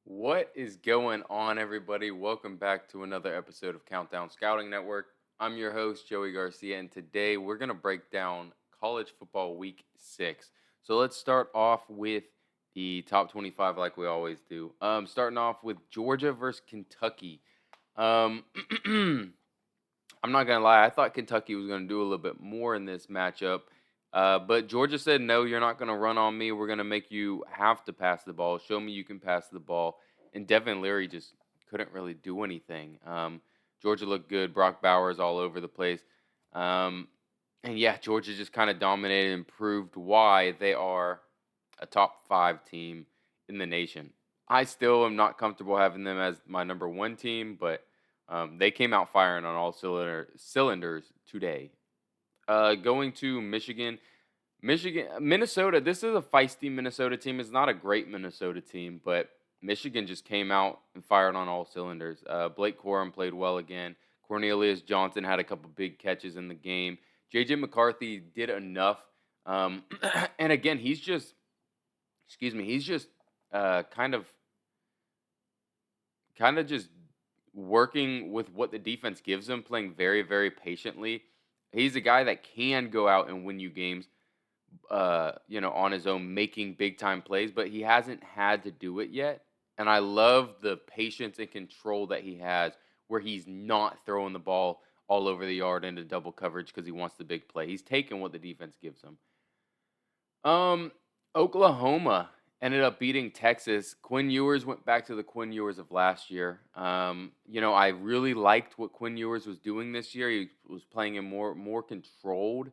What is going on, everybody? Welcome back to another episode of Countdown Scouting Network. I'm your host, Joey Garcia, and today we're going to break down college football week 6. So let's start off with the top 25 like we always do. Starting off with Georgia versus Kentucky. Um, I'm not gonna lie. I thought Kentucky was gonna do a little bit more in this matchup, but Georgia said, "No, you're not gonna run on me. We're gonna make you have to pass the ball. Show me you can pass the ball." And Devin Leary just couldn't really do anything. Georgia looked good. Brock Bowers all over the place, um, and yeah, Georgia just kind of dominated and proved why they are a top 5 team in the nation. I still am not comfortable having them as my number 1 team, but they came out firing on all cylinders today. Going to Minnesota. This is a feisty Minnesota team. It's not a great Minnesota team, but Michigan just came out and fired on all cylinders. Blake Corum played well again. Cornelius Johnson had a couple big catches in the game. JJ McCarthy did enough. And again, he's just uh, kind of just working with what the defense gives him, playing very, very patiently. He's a guy that can go out and win you games, on his own, making big time plays, but he hasn't had to do it yet. And I love the patience and control that he has, where he's not throwing the ball all over the yard into double coverage because he wants the big play. He's taking what the defense gives him. Um, Oklahoma ended up beating Texas. Quinn Ewers went back to the Quinn Ewers of last year. I really liked what Quinn Ewers was doing this year. He was playing in more controlled.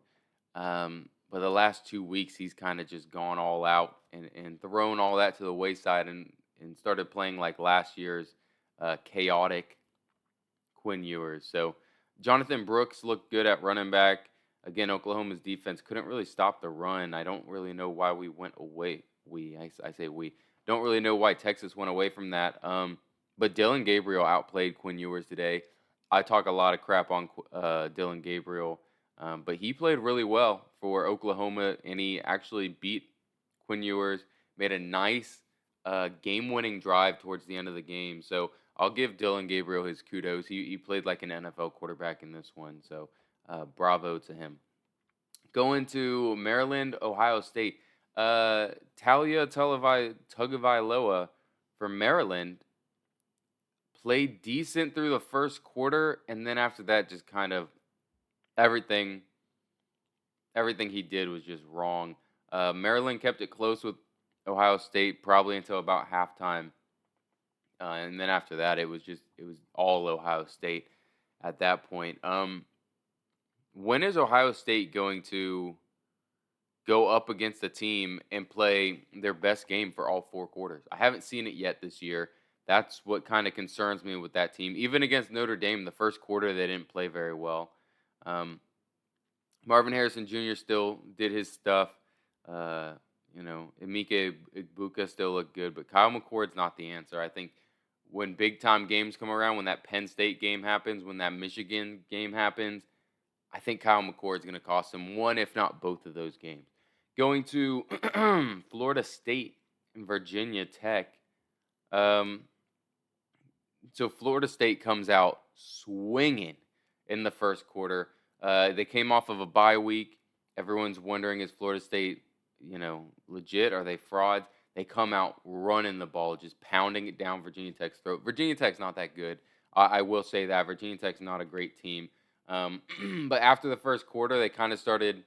But the last 2 weeks, he's kind of just gone all out and thrown all that to the wayside and started playing like last year's chaotic Quinn Ewers. So Jonathan Brooks looked good at running back. Again, Oklahoma's defense couldn't really stop the run. I don't really know why we went away. I say we don't really know why Texas went away from that. But Dylan Gabriel outplayed Quinn Ewers today. I talk a lot of crap on Dylan Gabriel, but he played really well for Oklahoma, and he actually beat Quinn Ewers. Made a nice game-winning drive towards the end of the game. So I'll give Dylan Gabriel his kudos. He played like an NFL quarterback in this one. So bravo to him. Going to Maryland, Ohio State. Talia Tagovailoa from Maryland played decent through the first quarter, and then after that, just kind of everything everything he did was just wrong. Maryland kept it close with Ohio State probably until about halftime, and then after that, it was all Ohio State at that point. When is Ohio State going to go up against a team and play their best game for all 4 quarters? I haven't seen it yet this year. That's what kind of concerns me with that team. Even against Notre Dame, the first quarter they didn't play very well. Um, Marvin Harrison Jr. still did his stuff. Emeka Egbuka still looked good, but Kyle McCord's not the answer. I think when big time games come around, when that Penn State game happens, when that Michigan game happens, I think Kyle McCord is going to cost him one, if not both of those games. Going to Florida State and Virginia Tech. Um, so Florida State comes out swinging in the first quarter. They came off of a bye week. Everyone's wondering, is Florida State, legit? Are they frauds? They come out running the ball, just pounding it down Virginia Tech's throat. Virginia Tech's not that good. I will say that. Virginia Tech's not a great team. But after the first quarter, they kind of started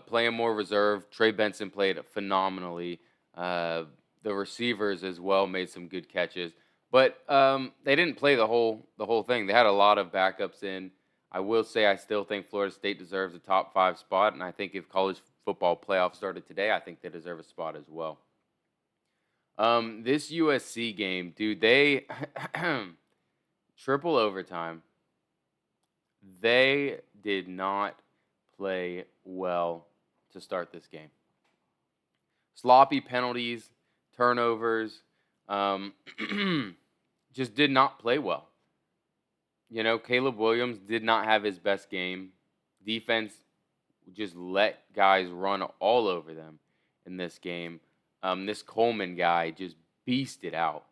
playing more reserve. Trey Benson played phenomenally. The receivers as well made some good catches, but they didn't play the whole thing. They had a lot of backups in. I will say I still think Florida State deserves a top 5 spot, and I think if college football playoffs started today, I think they deserve a spot as well. This USC game, dude, they triple overtime. They did not play well to start this game. Sloppy penalties, turnovers, um, just did not play well. Caleb Williams did not have his best game. Defense just let guys run all over them in this game. This Coleman guy just beasted out.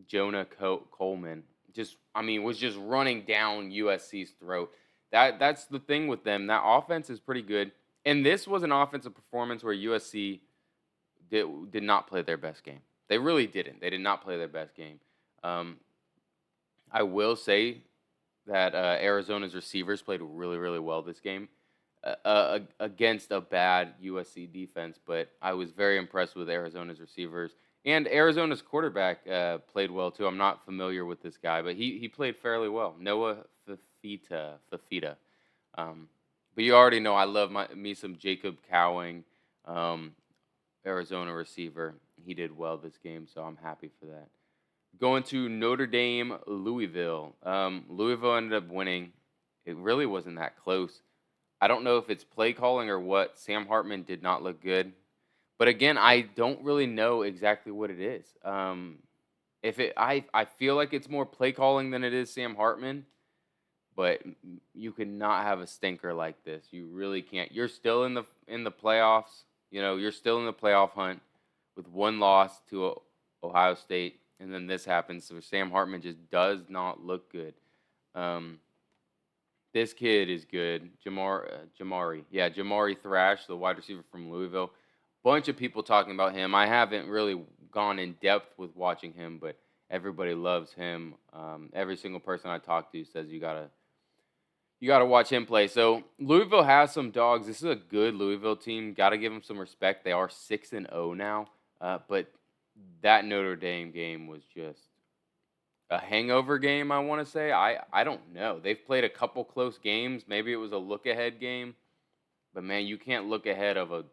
Jonah Coleman was just running down USC's throat. That's the thing with them. That offense is pretty good. And this was an offensive performance where USC did not play their best game. They really didn't. They did not play their best game. Um, I will say that Arizona's receivers played really, really well this game against a bad USC defense, but I was very impressed with Arizona's receivers. And Arizona's quarterback played well too. I'm not familiar with this guy, but he played fairly well. Noah Fafita. Um, but you already know I love me some Jacob Cowing, um, Arizona receiver. He did well this game, so I'm happy for that. Going to Notre Dame, Louisville. Louisville ended up winning. It really wasn't that close. I don't know if it's play calling or what. Sam Hartman did not look good. But again, I don't really know exactly what it is. I feel like it's more play calling than it is Sam Hartman, but you cannot have a stinker like this. You really can't. You're still in the playoffs. You know, you're still in the playoff hunt with one loss to Ohio State, and then this happens. So Sam Hartman just does not look good. Um, this kid is good. Jamari Thrash, the wide receiver from Louisville. Bunch of people talking about him. I haven't really gone in depth with watching him, but everybody loves him. Every single person I talk to says you gotta watch him play. So Louisville has some dogs. This is a good Louisville team. Got to give them some respect. They are 6-0 now, but that Notre Dame game was just a hangover game, I want to say. I don't know. They've played a couple close games. Maybe it was a look ahead game, but man, you can't look ahead of a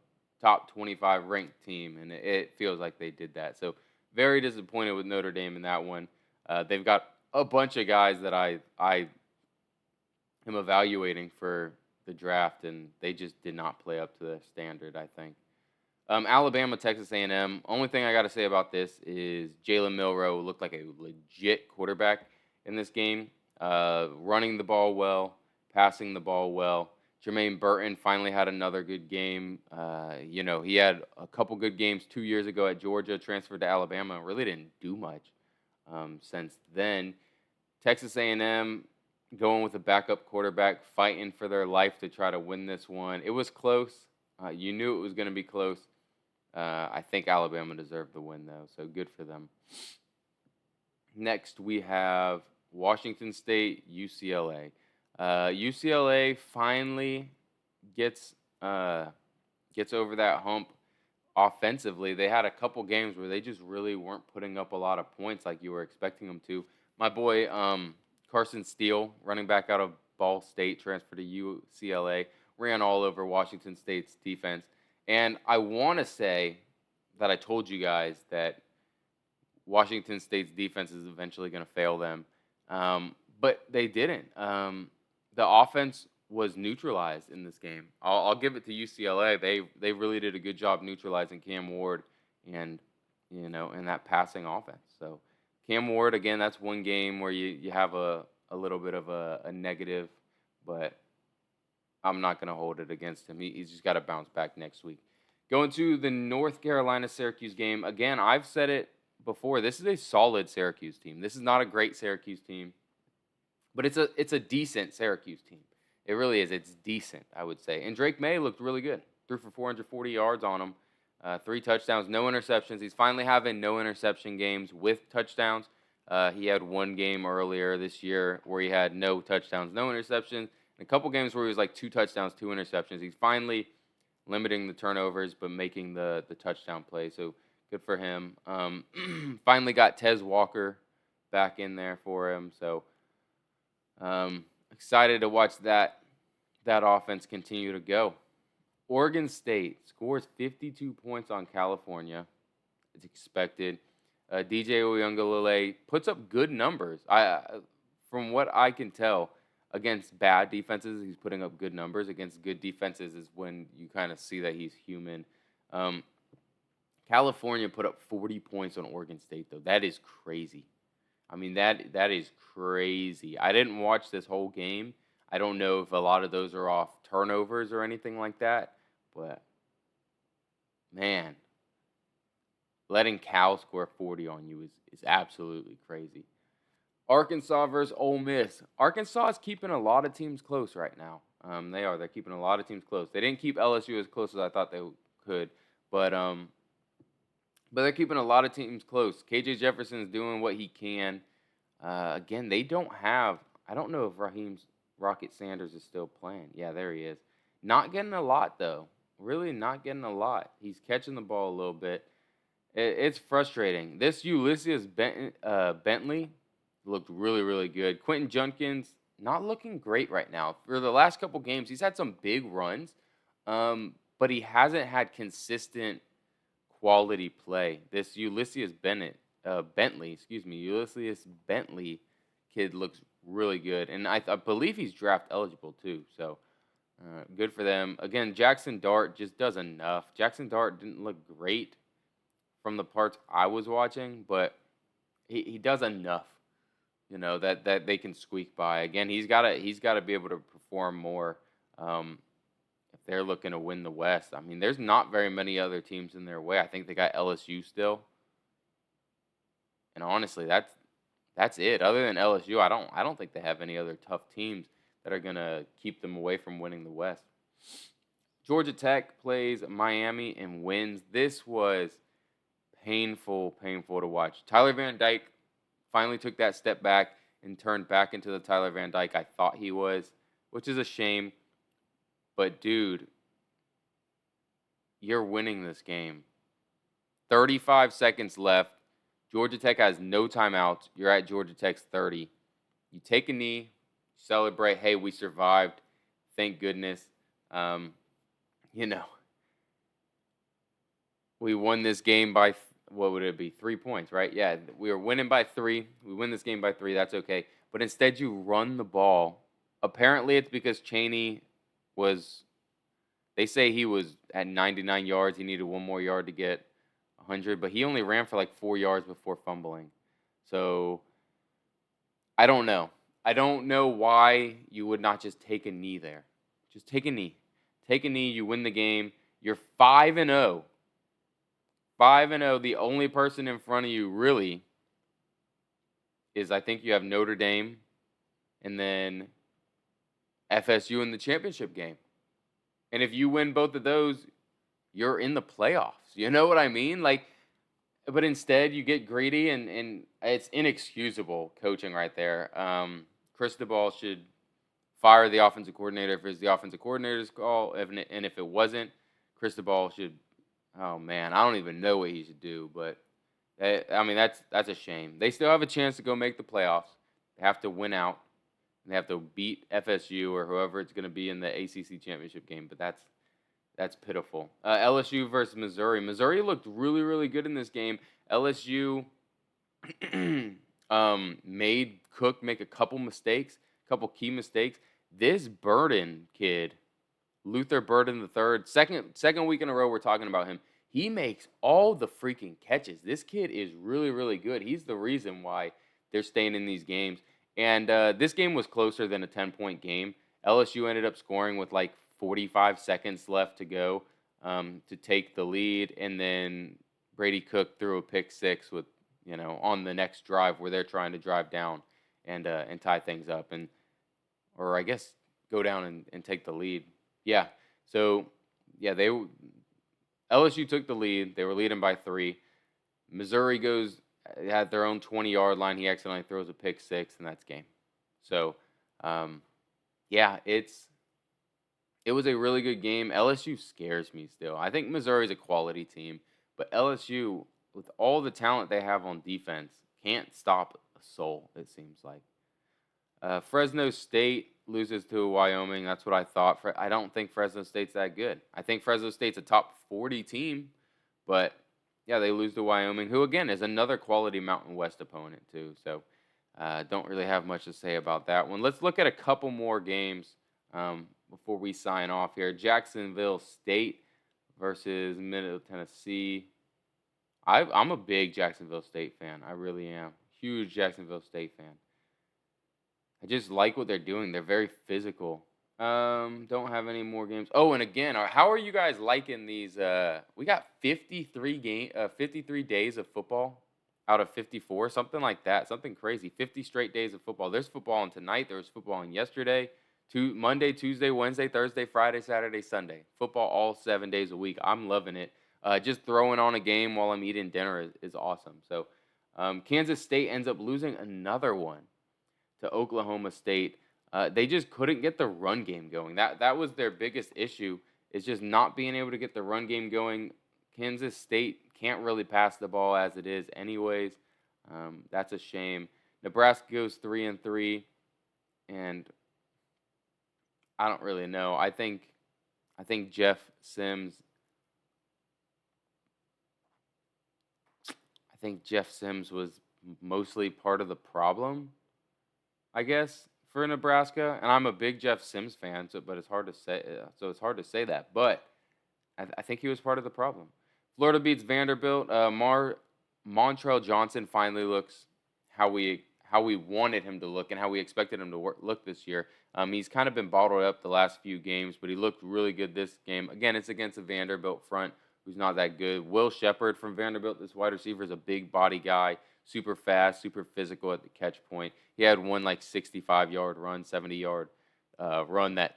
top 25 ranked team, and it feels like they did that. So very disappointed with Notre Dame in that one. They've got a bunch of guys that I am evaluating for the draft, and they just did not play up to the standard, I think. Alabama, Texas A&M. Only thing I got to say about this is Jalen Milroe looked like a legit quarterback in this game, running the ball well, passing the ball well. Jermaine Burton finally had another good game. He had a couple good games 2 years ago at Georgia, transferred to Alabama, and really didn't do much since then. Texas A&M going with a backup quarterback, fighting for their life to try to win this one. It was close. You knew it was going to be close. I think Alabama deserved the win, though, so good for them. Next, we have Washington State, UCLA. UCLA finally gets over that hump offensively. They had a couple games where they just really weren't putting up a lot of points like you were expecting them to. My boy Carson Steele, running back out of Ball State, transferred to UCLA, ran all over Washington State's defense. And I want to say that I told you guys that Washington State's defense is eventually going to fail them. But they didn't. The offense was neutralized in this game. I'll give it to UCLA. They really did a good job neutralizing Cam Ward and in that passing offense. So Cam Ward, again, that's one game where you have a little bit of a negative, but I'm not going to hold it against him. He's just got to bounce back next week. Going to the North Carolina-Syracuse game. Again, I've said it before. This is a solid Syracuse team. This is not a great Syracuse team, but it's a decent Syracuse team. It really is. It's decent, I would say. And Drake May looked really good. Threw for 440 yards on him. 3 touchdowns, no interceptions. He's finally having no interception games with touchdowns. He had one game earlier this year where he had no touchdowns, no interceptions. A couple games where he was like 2 touchdowns, 2 interceptions. He's finally limiting the turnovers but making the touchdown play. So good for him. Finally got Tez Walker back in there for him. So excited to watch that offense continue to go. Oregon State scores 52 points on California. It's expected. DJ Uyunglele puts up good numbers. From what I can tell, against bad defenses, he's putting up good numbers. Against good defenses is when you kind of see that he's human. California put up 40 points on Oregon State, though. That is crazy. I mean, that is crazy. I didn't watch this whole game. I don't know if a lot of those are off turnovers or anything like that, but man, letting Cal score 40 on you is absolutely crazy. Arkansas versus Ole Miss. Arkansas is keeping a lot of teams close right now. They are. They're keeping a lot of teams close. They didn't keep LSU as close as I thought they could, but they're keeping a lot of teams close. KJ Jefferson's doing what he can. Again, they don't have. I don't know if Raheem Rocket Sanders is still playing. Yeah, there he is. Not getting a lot though. Really not getting a lot. He's catching the ball a little bit. It's frustrating. This Bentley looked really, really good. Quentin Junkins not looking great right now. For the last couple games, he's had some big runs, but he hasn't had consistent quality play. This Ulysses Bentley kid looks really good, and I believe he's draft eligible too. So good for them. Again, Jackson Dart just does enough. Jackson Dart didn't look great from the parts I was watching, but he does enough, that they can squeak by. Again, he's gotta be able to perform more if they're looking to win the West. I mean, there's not very many other teams in their way. I think they got LSU still, and honestly, that's it. Other than LSU, I don't think they have any other tough teams that are gonna keep them away from winning the West. Georgia Tech plays Miami and wins. This was painful to watch. Tyler Van Dyke finally took that step back and turned back into the Tyler Van Dyke I thought he was, which is a shame. But dude, you're winning this game. 35 seconds left. Georgia Tech has no timeouts. You're at Georgia Tech's 30. You take a knee, celebrate. Hey, we survived. Thank goodness. You know, we won this game by what would it be? 3 points, right? Yeah, we were winning by 3. We win this game by 3. That's okay. But instead, you run the ball. Apparently, it's because Cheney was. They say he was at 99 yards. He needed one more yard to get 100, but he only ran for like 4 yards before fumbling. So I don't know. I don't know why you would not just take a knee there. Just take a knee. Take a knee. You win the game. You're 5-0. 5-0. The only person in front of you really is I think you have Notre Dame and then FSU in the championship game. And if you win both of those, you're in the playoffs. You know what I mean? Like, but instead you get greedy and it's inexcusable coaching right there. Cristobal should fire the offensive coordinator if it's the offensive coordinator's call. And if it wasn't, Cristobal should. Oh man, I don't even know what he should do. But I mean, that's a shame. They still have a chance to go make the playoffs. They have to win out. And they have to beat FSU or whoever it's going to be in the ACC championship game. But that's pitiful. LSU versus Missouri. Missouri looked really, really good in this game. LSU made Cook make a couple key mistakes. This Burden kid, Luther Burden III, second week in a row we're talking about him. He makes all the freaking catches. This kid is really, really good. He's the reason why they're staying in these games. And this game was closer than a 10-point game. LSU ended up scoring with like 45 seconds left to go to take the lead, and then Brady Cook threw a pick six with on the next drive where they're trying to drive down and tie things up, or I guess go down and take the lead. Yeah, so yeah, LSU took the lead. They were leading by 3. Missouri had their own 20-yard line. He accidentally throws a pick six, and that's game. So yeah, it was a really good game. LSU scares me still. I think Missouri's a quality team, but LSU, with all the talent they have on defense, can't stop a soul, it seems like. Fresno State loses to Wyoming. That's what I thought. I don't think Fresno State's that good. I think Fresno State's a top 40 team, but yeah, they lose to Wyoming, who, again, is another quality Mountain West opponent, too. So don't really have much to say about that one. Let's look at a couple more games before we sign off here. Jacksonville State versus Middle Tennessee. I'm a big Jacksonville State fan. I really am. Huge Jacksonville State fan. I just like what they're doing. They're very physical. Don't have any more games. Oh, and again, how are you guys liking these? We got 53 days of football out of 54, something like that, something crazy. 50 straight days of football. There's football on tonight. There was football on yesterday, Monday, Tuesday, Wednesday, Thursday, Friday, Saturday, Sunday. Football all 7 days a week. I'm loving it. Just throwing on a game while I'm eating dinner is awesome. So, Kansas State ends up losing another one to Oklahoma State. They just couldn't get the run game going. That was their biggest issue, is just not being able to get the run game going. Kansas State can't really pass the ball as it is, anyways. That's a shame. Nebraska goes 3-3, and I don't really know. I think Jeff Sims. I think Jeff Sims was mostly part of the problem, I guess, for Nebraska. And I'm a big Jeff Sims fan, so but it's hard to say. So it's hard to say that, but I think he was part of the problem. Florida beats Vanderbilt. Montrell Johnson finally looks how we wanted him to look and how we expected him to look this year. He's kind of been bottled up the last few games, but he looked really good this game. Again, it's against a Vanderbilt front who's not that good. Will Shepard from Vanderbilt, this wide receiver, is a big body guy, super fast, super physical at the catch point. He had one like 65-yard run, 70-yard run that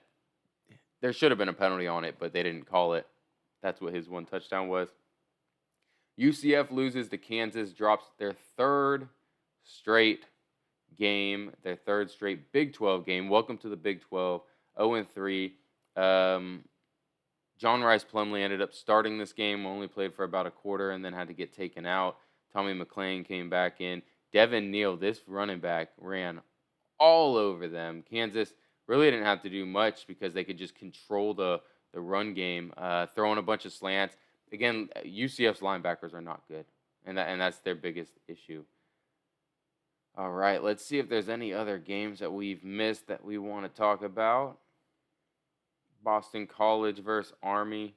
there should have been a penalty on it, but they didn't call it. That's what his one touchdown was. UCF loses to Kansas, drops their third straight game, their third straight Big 12 game. Welcome to the Big 12, 0-3. John Rice Plumlee ended up starting this game, only played for about a quarter, and then had to get taken out. Tommy McLean came back in. Devin Neal, this running back, ran all over them. Kansas really didn't have to do much because they could just control the run game, throwing a bunch of slants. Again, UCF's linebackers are not good, and that's their biggest issue. All right, let's see if there's any other games that we've missed that we want to talk about. Boston College versus Army.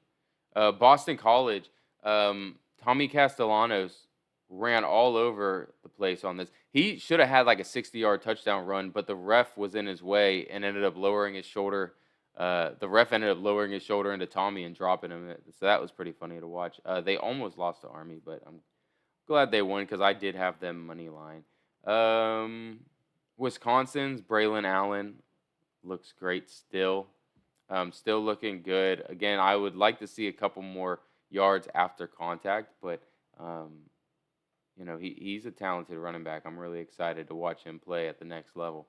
Boston College, Tommy Castellanos ran all over the place on this. He should have had like a 60-yard touchdown run, but the ref was in his way and ended up lowering his shoulder. The ref ended up lowering his shoulder into Tommy and dropping him. So that was pretty funny to watch. They almost lost to Army, but I'm glad they won because I did have them money line. Wisconsin's Braylon Allen looks great still. Still looking good. Again, I would like to see a couple more yards after contact, but he's a talented running back. I'm really excited to watch him play at the next level.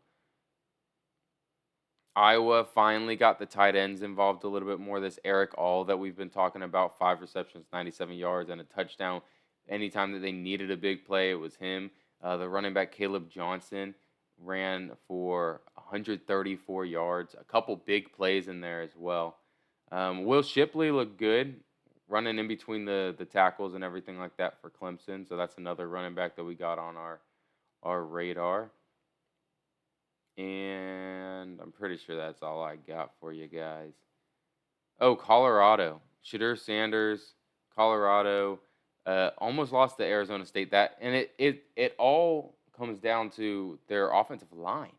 Iowa finally got the tight ends involved a little bit more. This Eric All that we've been talking about, 5 receptions, 97 yards, and a touchdown. Anytime that they needed a big play, it was him. The running back Caleb Johnson ran for 134 yards. A couple big plays in there as well. Will Shipley looked good, running in between the tackles and everything like that for Clemson. So that's another running back that we got on our radar. And I'm pretty sure that's all I got for you guys. Oh, Colorado. Shedeur Sanders, Colorado, almost lost to Arizona State. It all comes down to their offensive line.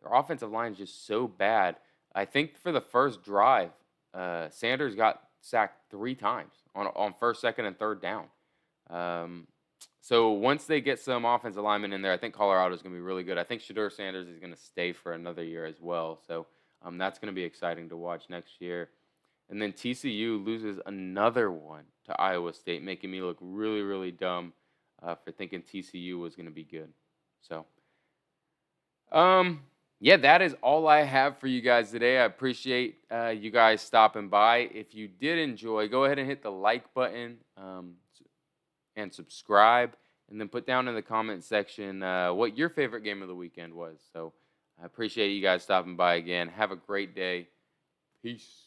Their offensive line is just so bad. I think for the first drive, Sanders got sacked 3 times on first, second, and third down. So once they get some offensive linemen in there, I think Colorado is going to be really good. I think Shedeur Sanders is going to stay for another year as well. So that's going to be exciting to watch next year. And then TCU loses another one to Iowa State, making me look really, really dumb for thinking TCU was going to be good. So, yeah, that is all I have for you guys today. I appreciate you guys stopping by. If you did enjoy, go ahead and hit the like button and subscribe, and then put down in the comment section what your favorite game of the weekend was. So I appreciate you guys stopping by again. Have a great day. Peace.